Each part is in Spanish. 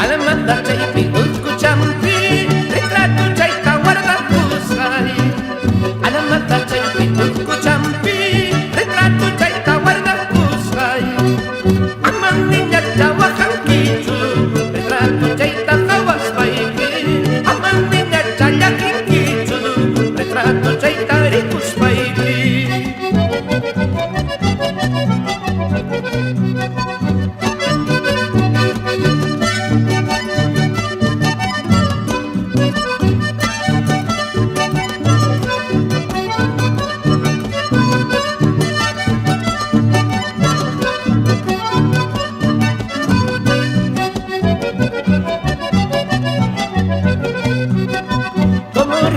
Alamanda chaypi uskuchampi retrato chayta guardakusay. Alamanda chaypi uskuchampi retrato chayta guardakusay. Aman niña chawajankichu retrato chayta hawaspayki. Aman niña chayakinkichu retrato chayta rikuspayki.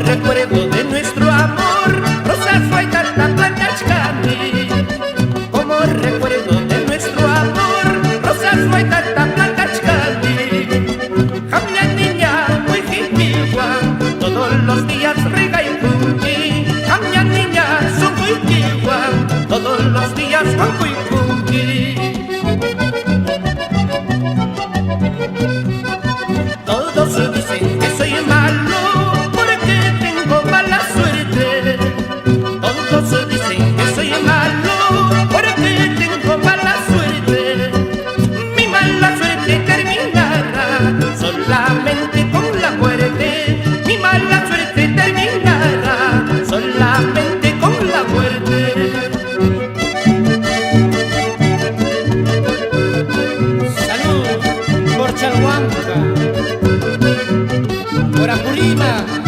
Recuerdo de nuestro amor, rosas faitata plantachkani. Como recuerdo de nuestro amor, rosas faitata plantachkani. Jamia niña muy jintigua, todos los días rega y punki. Jamia niña son muy jintigua, todos los días juanco y punki. Todos dicen que soy malo, todos dicen que soy malo porque tengo mala suerte. Mi mala suerte terminará solamente con la muerte. Mi mala suerte terminará solamente con la muerte. Salud por Chalhuanca, por Apurímac.